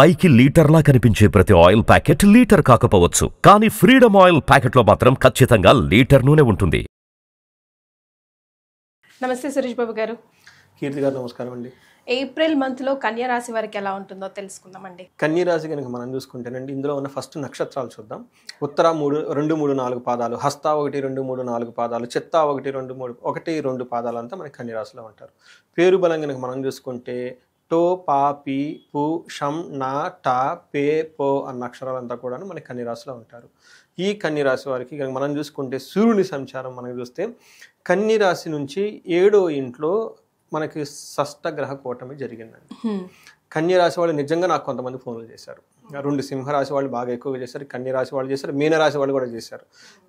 పైకి లీటర్లా కనిపించే ప్రతి ఆయిల్ ప్యాకెట్ లీటర్ కాకపోవచ్చు, కానీ ఫ్రీడమ్ ఆయిల్ ప్యాకెట్లో మాత్రం ఖచ్చితంగా లీటర్ నూనె ఉంటుంది. నమస్తే సురేష్ బాబు గారు. కీర్తి గారు నమస్కారం అండి. ఏప్రిల్ మంత్లో కన్యా రాశి వారికి ఎలా ఉంటుందో తెలుసుకుందామండి. కన్యా రాశి కనుక మనం చూసుకుంటేనండి, ఇందులో ఉన్న ఫస్ట్ నక్షత్రాలు చూద్దాం. ఉత్తర 2, 3, 4 పాదాలు, హస్త 1, 2, 3, 4 పాదాలు, చిత్త 1, 2, 3, 1, 2 పాదాలంతా మనకి కన్యా రాశిలో ఉంటారు. పేరు బలం కనుక మనం చూసుకుంటే టో, పా, పి, పు, షం, నా, టా, పే, పో అన్న అక్షరాలంతా కూడా మనకి కన్యా రాశిలో ఉంటారు. ఈ కన్యా రాశి వారికి కనుక మనం చూసుకుంటే సూర్యుని సంచారం మనం చూస్తే కన్యా రాశి నుంచి 7వ ఇంట్లో మనకి షష్ఠ గ్రహ కూటమి జరిగిందండి. కన్యా రాశి వాళ్ళు నిజంగా నాకు కొంతమంది ఫోన్లు చేశారు. 2 సింహరాశి వాళ్ళు బాగా ఎక్కువగా చేశారు, కన్యా రాశి వాళ్ళు చేశారు, మీనరాశి వాళ్ళు కూడా చేశారు.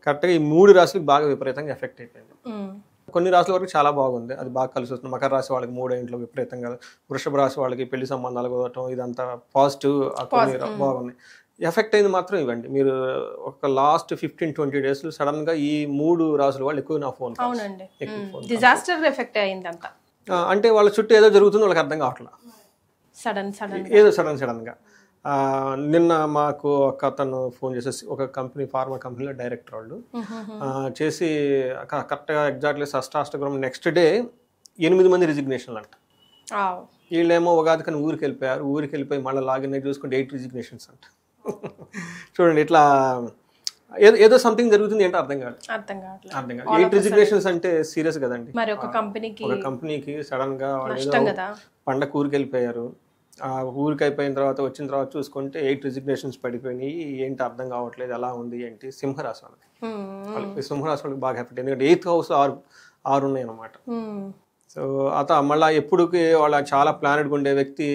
కరెక్ట్గా ఈ 3 రాశులకు బాగా విపరీతంగా ఎఫెక్ట్ అయిపోయింది. కొన్ని రాశుల వరకు చాలా బాగుంది, అది బాగా కలిసి వస్తుంది. మకర రాశి వాళ్ళకి 3వ ఇంట్లో విపరీతంగా, వృషభ రాశి వాళ్ళకి పెళ్లి సంబంధాలు కుదరటం, ఇదంతా పాజిటివ్ బాగుంది. ఎఫెక్ట్ అయింది మాత్రం ఇవ్వండి. మీరు ఒక లాస్ట్ 15-20 డేస్ సడన్గా ఈ 3 రాశుల వాళ్ళు ఎక్కువ నా ఫోన్ డిజాస్టర్ ఎఫెక్ట్ అయింది అంతా. అంటే వాళ్ళ చుట్టూ ఏదో జరుగుతుందో వాళ్ళకి అర్థం కావట్లేదు, ఏదో సడన్గా. నిన్న మాకు ఒక అతను ఫోన్ చేసేసి, ఒక కంపెనీ, ఫార్మా కంపెనీలో డైరెక్టర్ వాళ్ళు చేసి కరెక్ట్గా ఎగ్జాక్ట్లీ షష్టాష్టగ్రహం నెక్స్ట్ డే 8 మంది రిజిగ్నేషన్లు అంట. వీళ్ళేమో ఉగాది కానీ ఊరికి వెళ్ళిపోయారు, ఊరికి వెళ్ళిపోయి మళ్ళీ లాగిన్ అయ్యి చూసుకుంటే 8 రిజిగ్నేషన్స్ అంట. చూడండి, ఇట్లా ఏదో సంథింగ్ జరుగుతుంది ఏంటో అర్థం కాదు. 8 రిజిగ్నేషన్స్ అంటే సీరియస్ కదండి. ఒక కంపెనీకి సడన్ గా పండగ ఊరికి వెళ్ళిపోయారు. ఆ ఊరికి అయిపోయిన తర్వాత వచ్చిన తర్వాత చూసుకుంటే 8 రిజిగ్నేషన్స్ పడిపోయినాయి. ఏంటి అర్థం కావట్లేదు, ఎలా ఉంది ఏంటి. సింహరాశి వాళ్ళకి సింహరాశి వాళ్ళకి బాగా ఎఫెక్ట్, ఎందుకంటే 8th హౌస్ 6 ఉన్నాయి అన్నమాట. సో మళ్ళీ ఎప్పుడుకి వాళ్ళ చాలా ప్లానెడ్గా ఉండే వ్యక్తి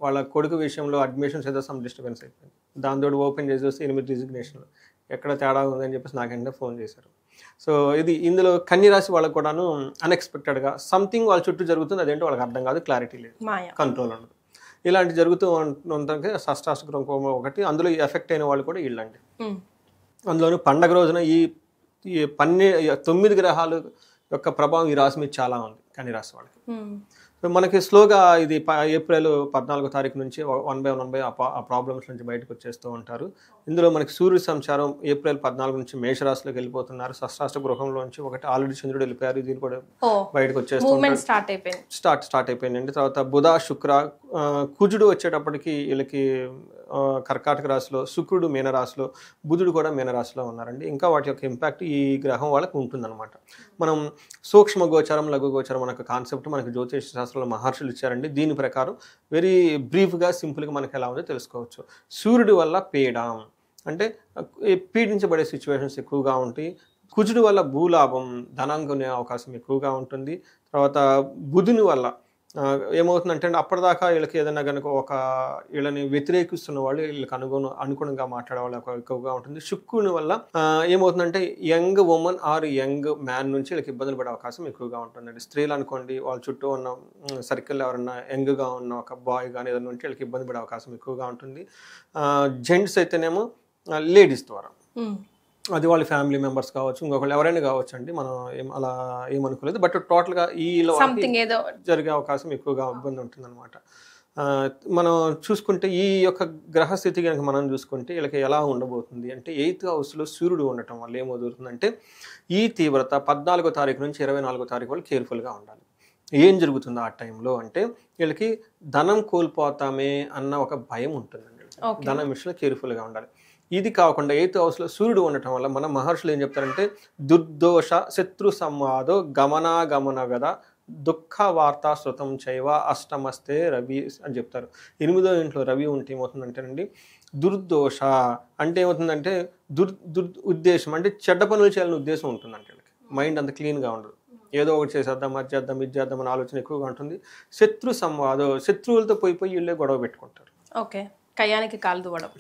వాళ్ళ కొడుకు విషయంలో అడ్మిషన్స్ ఏదో సమ్ డిస్టర్బెన్స్ అయిపోయింది. దాంతో ఓపెన్ చేసి వస్తే 8 రిజిగ్నేషన్లు, ఎక్కడ తేడా ఉందని చెప్పేసి నాకంటే ఫోన్ చేశారు. సో ఇందులో కన్యా రాశి వాళ్ళకు కూడాను అన్ఎక్స్పెక్టెడ్గా సంథింగ్ వాళ్ళ చుట్టూ జరుగుతుంది, అదేంటో వాళ్ళకి అర్థం కాదు, క్లారిటీ లేదు, కంట్రోల్ ఉండదు. ఇలాంటి జరుగుతూ ఉంటే షష్టాష్టగ్రహం ఒకటి, అందులో ఎఫెక్ట్ అయిన వాళ్ళు కూడా వీళ్ళండి. అందులోనూ పండగ రోజున ఈ 9 గ్రహాలు యొక్క ప్రభావం ఈ రాశి మీద చాలా ఉంది కన్యా రాశి వాళ్ళకి. మనకి స్లోగా ఇది ఏప్రిల్ 14వ తారీఖు నుంచి 1 by 1 ఆ ప్రాబ్లమ్స్ నుంచి బయటకు వచ్చేస్తూ ఉంటారు. ఇందులో మనకి సూర్య సంచారం ఏప్రిల్ 14 నుంచి మేషరాశిలోకి వెళ్ళిపోతున్నారు. షష్టాష్ట గృహంలోంచి ఒకటి ఆల్రెడీ చంద్రుడు వెళ్ళిపోయారు, దీని కూడా బయటకు వచ్చేస్తూ స్టార్ట్ అయిపోయిందండి. తర్వాత బుధ, శుక్ర, కుజుడు వచ్చేటప్పటికి వీళ్ళకి కర్కాటక రాశిలో, శుక్రుడు మీనరాశిలో, బుధుడు కూడా మీనరాశిలో ఉన్నారండి. ఇంకా వాటి యొక్క ఇంపాక్ట్ ఈ గ్రహం వాళ్ళకి ఉంటుందన్నమాట. మనం సూక్ష్మ గోచారం, లఘు గోచారం అనే కాన్సెప్ట్ మనకి జ్యోతిష శాస్త్రంలో మహర్షులు ఇచ్చారండి. దీని ప్రకారం వెరీ బ్రీఫ్గా, సింపుల్గా మనకి ఎలా ఉందో తెలుసుకోవచ్చు. సూర్యుడి వల్ల పీడం అంటే పీడించబడే సిచ్యువేషన్స్ ఎక్కువగా ఉంటాయి. కుజుడి వల్ల భూలాభం, ధనం కొనే అవకాశం ఎక్కువగా ఉంటుంది. తర్వాత బుధుని వల్ల ఏమవుతుందంటే అప్పటిదాకా వీళ్ళకి ఏదైనా కనుక వీళ్ళని వ్యతిరేకిస్తున్న వాళ్ళు వీళ్ళకి అనుగుణంగా మాట్లాడే వాళ్ళు ఎక్కువగా ఉంటుంది. శుక్రుని వల్ల ఏమవుతుందంటే young women or young man నుంచి వీళ్ళకి ఇబ్బందులు పడే అవకాశం ఎక్కువగా ఉంటుందండి. స్త్రీలు అనుకోండి, వాళ్ళ చుట్టూ ఉన్న సర్కిల్ ఎవరన్నా యంగ్గా ఉన్న ఒక బాయ్ కానీ ఏదైనా ఉంటే వీళ్ళకి ఇబ్బంది పడే అవకాశం ఎక్కువగా ఉంటుంది. జెంట్స్ అయితేనేమో లేడీస్ ద్వారా, అది వాళ్ళ ఫ్యామిలీ మెంబర్స్ కావచ్చు, ఇంకొకళ్ళు ఎవరైనా కావచ్చు అండి, మనం అలా ఏమనుకోలేదు. బట్ టోటల్గా జరిగే అవకాశం ఎక్కువగా ఇబ్బంది ఉంటుంది అనమాట. మనం చూసుకుంటే ఈ యొక్క గ్రహస్థితి కనుక మనం చూసుకుంటే వీళ్ళకి ఎలా ఉండబోతుంది అంటే 8th హౌస్లో సూర్యుడు ఉండటం వల్ల ఏమవుతుందంటే ఈ తీవ్రత 14వ తారీఖు నుంచి 24వ తారీఖు వాళ్ళు కేర్ఫుల్గా ఉండాలి. ఏం జరుగుతుందో ఆ టైంలో అంటే వీళ్ళకి ధనం కోల్పోతామే అన్న ఒక భయం ఉంటుందండి. ధనం విషయంలో కేర్ఫుల్గా ఉండాలి. ఇది కాకుండా 8th హౌస్లో సూర్యుడు ఉండటం వల్ల మన మహర్షులు ఏం చెప్తారంటే దుర్దోష శత్రు సంవాదో గమనాగమన వ్యధ దుఃఖ వార్తా శృతం చైవ అష్టమస్తే రవి అని చెప్తారు. 8వ ఇంట్లో రవి ఉంటే ఏమవుతుందంటేనండి దుర్దోష అంటే ఏమవుతుందంటే ఉద్దేశం అంటే చెడ్డ పనులు చేయాలని ఉద్దేశం ఉంటుందంటే వీళ్ళకి. మైండ్ అంత క్లీన్గా ఉండదు, ఏదో ఒకటి చేసేద్దాం, అది చేద్దాం, ఇది చేద్దాం అనే ఆలోచన ఎక్కువగా ఉంటుంది. శత్రు సంవాదో, శత్రువులతో పోయి వీళ్ళే గొడవ పెట్టుకుంటారు.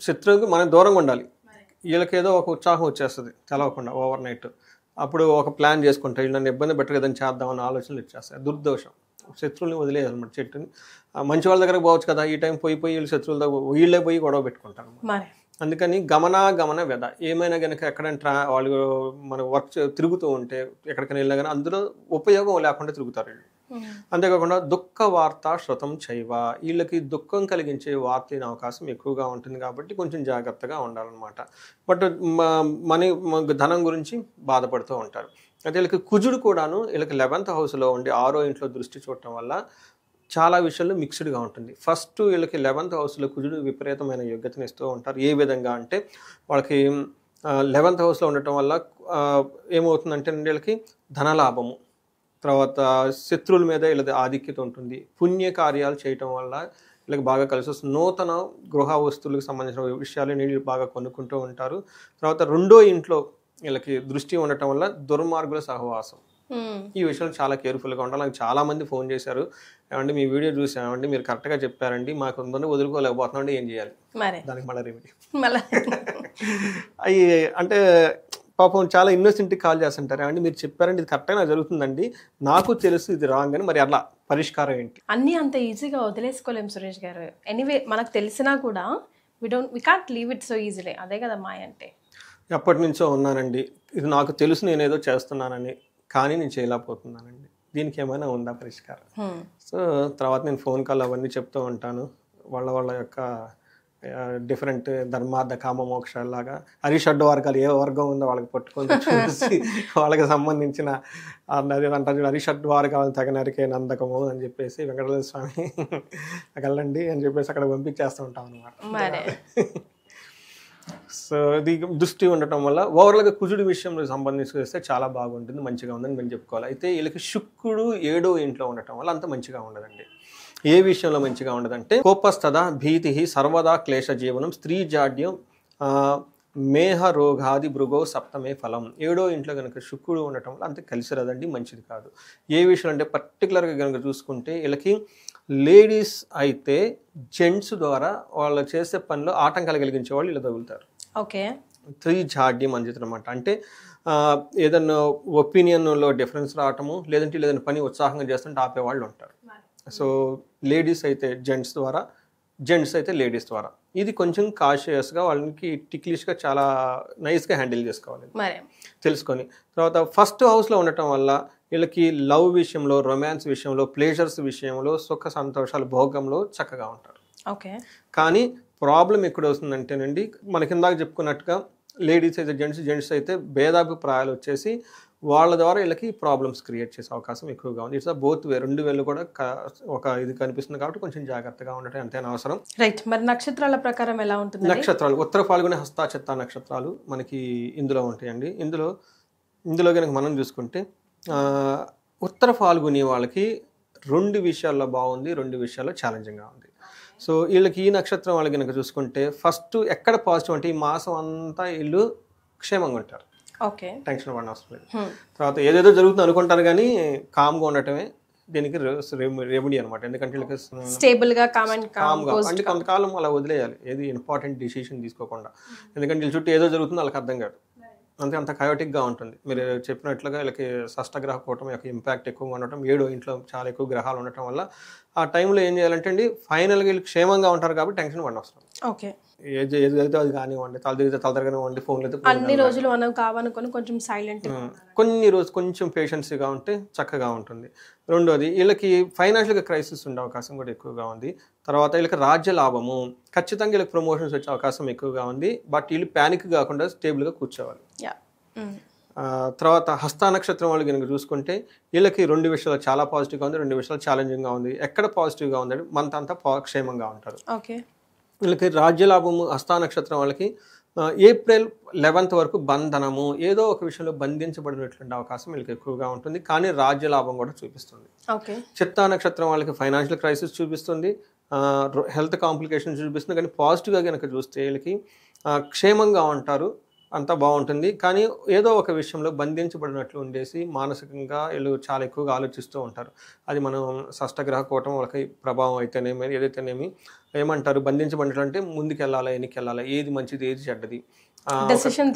శత్రువుకి మనం దూరంగా ఉండాలి. వీళ్ళకి ఏదో ఒక ఉత్సాహం వచ్చేస్తుంది తెలవకుండా ఓవర్ నైట్. అప్పుడు ఒక ప్లాన్ చేసుకుంటారు, వీళ్ళు నన్ను ఇబ్బంది పెట్టరు కదని చేద్దామన్న ఆలోచనలు వచ్చేస్తాయి. దుర్దోషం, శత్రువుని వదిలేయాలన్నమాట. చెట్టుని మంచి వాళ్ళ దగ్గరకు పోవచ్చు కదా, ఈ టైం పోయి వీళ్ళు శత్రువులతో వీళ్ళే పోయి గొడవ పెట్టుకుంటారు. అందుకని గమన వ్యధ, ఏమైనా కనుక ఎక్కడైనా వాళ్ళు మన వర్క్ తిరుగుతూ ఉంటే ఎక్కడికైనా వెళ్ళినా కానీ అందులో ఉపయోగం లేకుండా తిరుగుతారు వీళ్ళు. అంతేకాకుండా దుఃఖ వార్త శృతం చైవ, వీళ్ళకి దుఃఖం కలిగించే వార్త అయిన అవకాశం ఎక్కువగా ఉంటుంది కాబట్టి కొంచెం జాగ్రత్తగా ఉండాలన్నమాట. బట్ ధనం గురించి బాధపడుతూ ఉంటారు. అయితే వీళ్ళకి కుజుడు కూడాను వీళ్ళకి 11th హౌస్లో ఉండి 6వ ఇంట్లో దృష్టి చూడటం వల్ల చాలా విషయాల్లో మిక్స్డ్గా ఉంటుంది. ఫస్ట్ వీళ్ళకి 11th హౌస్లో కుజుడు విపరీతమైన యోగ్యతను ఇస్తూ ఉంటారు. ఏ విధంగా అంటే వాళ్ళకి 11th హౌస్లో ఉండటం వల్ల ఏమవుతుందంటే వీళ్ళకి ధనలాభము, తర్వాత శత్రువుల మీద వీళ్ళది ఆధిక్యత ఉంటుంది. పుణ్య కార్యాలు చేయటం వల్ల వీళ్ళకి బాగా కలిసి వస్తుంది. నూతన గృహ వస్తువులకు సంబంధించిన విషయాలు వీళ్ళు బాగా కొనుక్కుంటూ ఉంటారు. తర్వాత 2వ ఇంట్లో వీళ్ళకి దృష్టి ఉండటం వల్ల దుర్మార్గుల సహవాసం, ఈ విషయంలో చాలా కేర్ఫుల్గా ఉండాలి. నాకు చాలా మంది ఫోన్ చేశారు, ఏమంటే మీ వీడియో చూసామండి, మీరు కరెక్ట్గా చెప్పారండి, మాకు ఉందని వదులుకోలేకపోతున్నాం, ఏం చేయాలి, దానికి మళ్ళీ రెమెడీ అవి అంటే పాపం చాలా ఇన్నోసెంట్కి కాల్ చేస్తుంటారు. ఏమంటే మీరు చెప్పారండి ఇది కరెక్ట్గా నాకు జరుగుతుందండి, నాకు తెలుసు ఇది రాంగ్ అని, మరి అట్లా పరిష్కారం ఏంటి? అన్నీ అంత ఈజీగా వదిలేసుకోలేము సురేష్ గారు. ఎనీవే మనకు తెలిసినా కూడా we can't leave it so easily. అదే కదా మాయ అంటే. ఎప్పటి నుంచో ఉన్నానండి, ఇది నాకు తెలుసు నేనేదో చేస్తున్నానని, కానీ నేను చేయలేకపోతున్నానండి, దీనికి ఏమైనా ఉందా పరిష్కారం? సో తర్వాత నేను ఫోన్ కాల్ అవన్నీ చెప్తూ ఉంటాను. వాళ్ళ యొక్క డిఫరెంట్ ధర్మార్థ కామ మోక్షాలాగా హరిషడ్ వర్గాలు ఏ వర్గం ఉందో వాళ్ళకి పట్టుకొని చూసి వాళ్ళకి సంబంధించిన అంటారు హరిషడ్ వర్గాలు తగినరికే నందకము అని చెప్పేసి వెంకటేశ్వర స్వామి వెళ్ళండి అని చెప్పేసి అక్కడ పంపించేస్తూ ఉంటాం అన్నమాట. సో ఇది దృష్టి ఉండటం వల్ల ఓవరాల్గా కుజుడి విషయంలో సంబంధించి వస్తే చాలా బాగుంటుంది, మంచిగా ఉందని మేము చెప్పుకోవాలి. అయితే వీళ్ళకి శుక్రుడు 7వ ఇంట్లో ఉండటం వల్ల అంత మంచిగా ఉండదండి. ఏ విషయంలో మంచిగా ఉండదంటే కోపస్తద భీతి సర్వదా క్లేశ జీవనం స్త్రీ జాడ్యం మేహ రోగాది భృగో సప్తమే ఫలం. 7వ ఇంట్లో కనుక శుక్రుడు ఉండటం వల్ల అంత కలిసి రాదండి, మంచిది కాదు. ఏ విషయం అంటే పర్టికులర్గా కనుక చూసుకుంటే వీళ్ళకి లేడీస్ అయితే జెంట్స్ ద్వారా వాళ్ళు చేసే పనిలో ఆటంకాలు కలిగించే వాళ్ళు ఇలా తగులుతారు. ఓకే, స్త్రీ జాడ్యం అని అనమాట. అంటే ఏదన్నా ఒపీనియన్లో డిఫరెన్స్ రావటము, లేదంటే ఏదైనా పని ఉత్సాహంగా చేస్తుంటే ఆపేవాళ్ళు ఉంటారు. సో లేడీస్ అయితే జెంట్స్ ద్వారా, జెంట్స్ అయితే లేడీస్ ద్వారా. ఇది కొంచెం కాషియస్గా వాళ్ళకి టిక్లిష్గా చాలా నైస్గా హ్యాండిల్ చేసుకోవాలి తెలుసుకొని. తర్వాత ఫస్ట్ హౌస్లో ఉండటం వల్ల వీళ్ళకి లవ్ విషయంలో, రొమాన్స్ విషయంలో, ప్లేజర్స్ విషయంలో, సుఖ సంతోషాలు భోగంలో చక్కగా ఉంటారు. ఓకే, కానీ ప్రాబ్లం ఎక్కడ వస్తుందంటేనండి మనకి ఇందాక చెప్పుకున్నట్టుగా లేడీస్ అయితే జెంట్స్ అయితే భేదాభిప్రాయాలు వచ్చేసి వాళ్ళ ద్వారా వీళ్ళకి ప్రాబ్లమ్స్ క్రియేట్ చేసే అవకాశం ఎక్కువగా ఉంది. ఇట్స్ బోత్ వే, 2 వేలు కూడా ఒక ఇది కనిపిస్తుంది కాబట్టి కొంచెం జాగ్రత్తగా ఉండటం ఎంతైనా అవసరం. రైట్. మరి నక్షత్రాల ప్రకారం ఎలా ఉంటుంది? నక్షత్రాలు ఉత్తర ఫాల్గుని హస్త చిత్త నక్షత్రాలు మనకి ఇందులో ఉంటాయండి. ఇందులో కనుక మనం చూసుకుంటే ఉత్తర ఫాల్గుని వాళ్ళకి 2 విషయాల్లో బాగుంది, 2 విషయాల్లో ఛాలెంజింగ్గా ఉంది. సో వీళ్ళకి ఈ నక్షత్రం వాళ్ళకి కనుక చూసుకుంటే ఫస్ట్ ఎక్కడ పాజిటివ్ అంటే ఈ మాసం అంతా వీళ్ళు క్షేమంగా ఉంటారు, ఓకే, టెన్షన్ పడిన అవసరం లేదు. తర్వాత ఏదేదో జరుగుతుంది అనుకుంటారు కానీ కామ్గా ఉండటమే దీనికి రెమెడీ అనమాట. ఎందుకంటే వీళ్ళకి స్టేబుల్గా కామ్గా అంటే కొంతకాలం అలా వదిలేయాలి, ఏది ఇంపార్టెంట్ డిసిషన్ తీసుకోకుండా. ఎందుకంటే వీళ్ళ చుట్టూ ఏదో జరుగుతుందో వాళ్ళకి అర్థం కాదు, అంత కయోటిక్గా ఉంటుంది. మీరు చెప్పినట్లుగా వీళ్ళకి షష్టగ్రహ కూటమి యొక్క ఇంపాక్ట్ ఎక్కువగా ఉండటం, 7వ ఇంట్లో చాలా ఎక్కువ గ్రహాలు ఉండటం వల్ల ఆ టైంలో ఏం చేయాలంటే అండి ఫైనల్గా వీళ్ళు క్షేమంగా ఉంటారు కాబట్టి టెన్షన్ పడిన అవసరం. ఓకే, ఏది జరిగితే అది కానివ్వండి, తల తిరిగితే తల తిరగనివ్వండి, ఫోన్లు అయితే అన్ని రోజులు మనం కావనుకొని కొంచెం సైలెంట్, కొన్ని రోజు కొంచెం పేషెన్స్గా ఉంటే చక్కగా ఉంటుంది. రెండోది వీళ్ళకి ఫైనాన్షియల్గా క్రైసిస్ ఉండే అవకాశం కూడా ఎక్కువగా ఉంది. తర్వాత వీళ్ళకి రాజ్య లాభము, ఖచ్చితంగా వీళ్ళకి ప్రమోషన్స్ వచ్చే అవకాశం ఎక్కువగా ఉంది. బట్ వీళ్ళు ప్యానిక్ కాకుండా స్టేబుల్గా కూర్చోవాలి. తర్వాత హస్త నక్షత్రం వాళ్ళు కనుక చూసుకుంటే వీళ్ళకి 2 విషయాలు చాలా పాజిటివ్గా ఉంది, 2 విషయాలు ఛాలెంజింగ్గా ఉంది. ఎక్కడ పాజిటివ్గా ఉందంటే మంత్ అంతా క్షేమంగా ఉంటారు. ఓకే, వీళ్ళకి రాజ్యలాభము హస్త నక్షత్రం వాళ్ళకి ఏప్రిల్ 11th వరకు బంధనము, ఏదో ఒక విషయంలో బంధించబడినటువంటి అవకాశం వీళ్ళకి ఎక్కువగా ఉంటుంది. కానీ రాజ్యలాభం కూడా చూపిస్తుంది. ఓకే, చిత్తా నక్షత్రం వాళ్ళకి ఫైనాన్షియల్ క్రైసిస్ చూపిస్తుంది, హెల్త్ కాంప్లికేషన్స్ చూపిస్తుంది. కానీ పాజిటివ్గా కనుక చూస్తే వీళ్ళకి క్షేమంగా ఉంటారు, అంతా బాగుంటుంది. కానీ ఏదో ఒక విషయంలో బంధించబడినట్లు ఉండేసి మానసికంగా వీళ్ళు చాలా ఎక్కువగా ఆలోచిస్తూ ఉంటారు. అది మనం షష్టగ్రహ కూటం వాళ్ళకి ప్రభావం అయితేనేమి ఏదైతేనేమి ఏమంటారు, బంధించబడినట్లు అంటే ముందుకు వెళ్ళాలా వెనక్కి వెళ్ళాలా, ఏది మంచిది ఏది చెడ్డది, డెసిషన్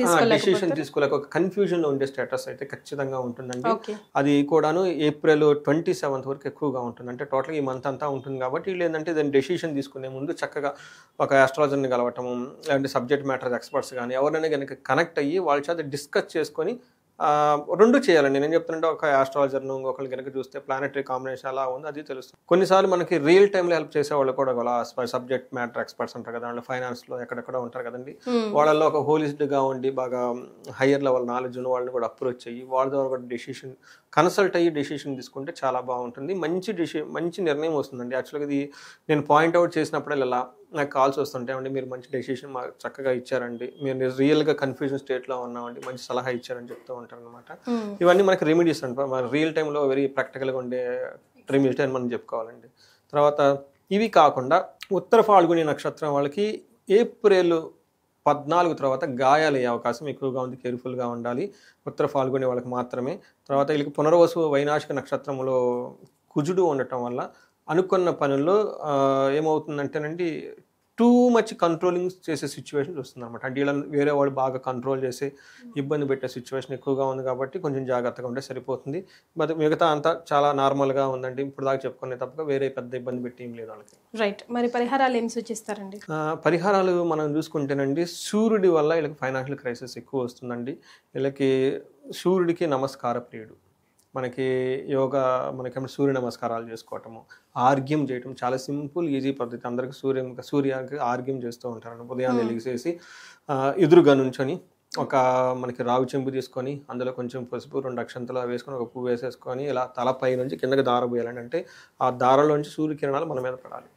తీసుకోలేక ఒక కన్ఫ్యూజన్లో ఉండే స్టేటస్ అయితే ఖచ్చితంగా ఉంటుందండి. అది కూడాను ఏప్రిల్ 27th వరకు ఎక్కువగా ఉంటుంది. అంటే టోటల్గా ఈ మంత్ అంతా ఉంటుంది కాబట్టి వీళ్ళు ఏంటంటే దాన్ని డెసిషన్ తీసుకునే ముందు చక్కగా ఒక ఆస్ట్రాలజర్ని కలవటము, లేదంటే సబ్జెక్ట్ మ్యాటర్ ఎక్స్పర్ట్స్ కానీ ఎవరైనా కనుక కనెక్ట్ అయ్యి వాళ్ళ చేత డిస్కస్ చేసుకొని రెండు చేయాలండి. నేను చెప్తుంటే ఒక ఆస్ట్రాలజర్ను ఒకళ్ళు కనుక చూస్తే ప్లానెటరీ కాంబినేషన్ అలా ఉంది, అది తెలుస్తుంది. కొన్నిసార్లు మనకి రియల్ టైంలో హెల్ప్ చేసే వాళ్ళు కూడా అలా సబ్జెక్ట్ మ్యాటర్ ఎక్స్పర్ట్స్ ఉంటారు కదా, వాళ్ళు ఫైనాన్స్లో ఎక్కడెక్కడ ఉంటారు కదండి, వాళ్ళల్లో ఒక హోలిస్టిక్గా ఉండి బాగా హయ్యర్ లెవెల్ నాలెడ్జ్ ఉన్న వాళ్ళని కూడా అప్రోచ్ అయ్యి వాళ్ళ ద్వారా కూడా డెసిషన్ కన్సల్ట్ అయ్యి డెసిషన్ తీసుకుంటే చాలా బాగుంటుంది. మంచి నిర్ణయం వస్తుందండి. యాక్చువల్గా ఇది నేను పాయింట్అవుట్ చేసినప్పుడల్లా నాకు కాల్స్ వస్తుంటాయండి, మీరు మంచి డెసిషన్ మాకు చక్కగా ఇచ్చారండి, మీరు రియల్గా కన్ఫ్యూజన్ స్టేట్లో ఉన్నామండి, మంచి సలహా ఇచ్చారని చెప్తూ ఉంటారు అనమాట. ఇవన్నీ మనకి రెమెడీస్ అంటే మన రియల్ టైంలో వెరీ ప్రాక్టికల్గా ఉండే రెమెడీస్ అని మనం చెప్పుకోవాలండి. తర్వాత ఇవి కాకుండా ఉత్తర ఫాల్గుని నక్షత్రం వాళ్ళకి ఏప్రిల్ 14 తర్వాత గాయాలు అయ్యే అవకాశం ఎక్కువగా ఉంది, కేర్ఫుల్గా ఉండాలి ఉత్తర ఫాల్గుని వాళ్ళకి మాత్రమే. తర్వాత వీళ్ళకి పునర్వసు వైనాశిక నక్షత్రంలో కుజుడు ఉండటం వల్ల అనుకున్న పనుల్లో ఏమవుతుందంటేనండి టూ మచ్ కంట్రోలింగ్ చేసే సిచ్యువేషన్ వస్తుంది అనమాట. అంటే వీళ్ళని వేరే వాళ్ళు బాగా కంట్రోల్ చేసి ఇబ్బంది పెట్టే సిచ్యువేషన్ ఎక్కువగా ఉంది కాబట్టి కొంచెం జాగ్రత్తగా ఉంటే సరిపోతుంది. బట్ మిగతా అంతా చాలా నార్మల్గా ఉందండి. ఇప్పుడు దాకా చెప్పుకునే తప్ప వేరే పెద్ద ఇబ్బంది పెట్టి ఏం లేదు వాళ్ళకి. రైట్. మరి పరిహారాలు ఏం సూచిస్తారండి? పరిహారాలు మనం చూసుకుంటేనండి సూర్యుడి వల్ల వీళ్ళకి ఫైనాన్షియల్ క్రైసిస్ ఎక్కువ వస్తుందండి. వీళ్ళకి సూర్యుడికి నమస్కార ప్రియుడు. మనకి యోగా మనకేమో సూర్య నమస్కారాలు చేసుకోవటము, ఆర్గ్యం చేయటం చాలా సింపుల్ ఈజీ పద్ధతి. అందరికీ సూర్యానికి ఆర్గ్యం చేస్తూ ఉంటారు. ఉదయాన్నే లెగిసేసి ఎదురుగా నుంచొని ఒక మనకి రావి చెంబు తీసుకొని అందులో కొంచెం పసుపు 2 అక్షంతలు వేసుకొని ఒక పువ్వు వేసేసుకొని ఇలా తలపై నుంచి కిందకి దార పోయాలండి. అంటే ఆ దారలోంచి సూర్యకిరణాలు మన మీద పడాలి.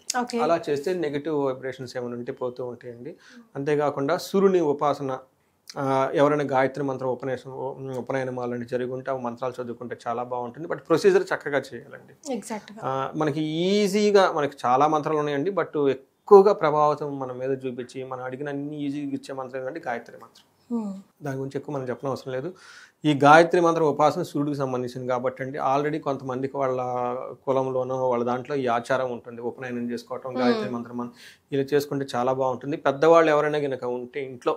అలా చేస్తే నెగిటివ్ వైబ్రేషన్స్ ఏమైనా ఉంటే పోతూ ఉంటాయండి. అంతేకాకుండా సూర్యుని ఉపాసన ఎవరైనా గాయత్రి మంత్రం ఉపనయనమాలని జరిగి ఉంటే ఆ మంత్రాలు చదువుకుంటే చాలా బాగుంటుంది. బట్ ప్రొసీజర్ చక్కగా చేయాలండి. మనకి ఈజీగా మనకి చాలా మంత్రాలు ఉన్నాయండి, బట్ ఎక్కువగా ప్రభావితం మన మీద చూపించి మనం అడిగిన అన్ని ఈజీగా ఇచ్చే మంత్రం ఏంటంటే గాయత్రి మంత్రం. దాని గురించి ఎక్కువ మనం చెప్పడం అవసరం లేదు. ఈ గాయత్రి మంత్రం ఉపాసన సూర్యుడికి సంబంధించింది కాబట్టి అండి ఆల్రెడీ కొంతమందికి వాళ్ళ కులంలోనో వాళ్ళ దాంట్లో ఈ ఆచారం ఉంటుంది, ఉపనయనం చేసుకోవటం గాయత్రి మంత్రం ఇలా చేసుకుంటే చాలా బాగుంటుంది. పెద్దవాళ్ళు ఎవరైనా కనుక ఉంటే ఇంట్లో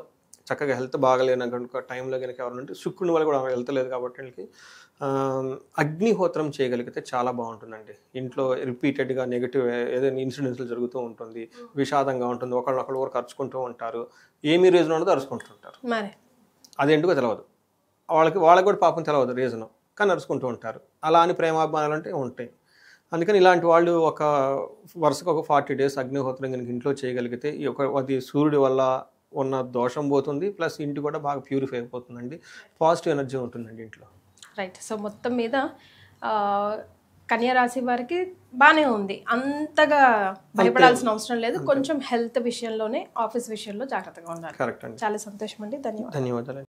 చక్కగా హెల్త్ బాగలేన కనుక టైంలో కనుక ఎవరైనా ఉంటే శుక్రుని వల్ల కూడా హెల్త్ లేదు కాబట్టి వీళ్ళకి అగ్నిహోత్రం చేయగలిగితే చాలా బాగుంటుందండి. ఇంట్లో రిపీటెడ్గా నెగిటివ్ ఏదైనా ఇన్సిడెంట్స్లు జరుగుతూ ఉంటుంది, విషాదంగా ఉంటుంది, ఒకళ్ళు ఊరు ఖర్చుకుంటూ ఉంటారు, ఏమీ రీజన్ ఉండదు అరుచుకుంటుంటారు. అదేంటికో తెలియదు వాళ్ళకి కూడా పాపం తెలియదు రీజన్, కానీ అరుచుకుంటూ ఉంటారు. అలా అని ప్రేమాభిమానాలు అంటే ఉంటాయి. అందుకని ఇలాంటి వాళ్ళు ఒక వరుసకు ఒక 40 days అగ్నిహోత్రం కనుక ఇంట్లో చేయగలిగితే అది సూర్యుడి వల్ల ఉన్న దోషం పోతుంది, ప్లస్ ఇంటి కూడా బాగా ప్యూరిఫై అయిపోతుందండి, పాజిటివ్ ఎనర్జీ ఉంటుందండి ఇంట్లో. రైట్. సో మొత్తం మీద కన్యా రాశి వారికి బాగానే ఉంది, అంతగా భయపడాల్సిన అవసరం లేదు. కొంచెం హెల్త్ విషయంలోనే ఆఫీస్ విషయంలో జాగ్రత్తగా ఉండాలి. కరెక్ట్ అండి. చాలా సంతోషం అండి. ధన్యవాదాలు.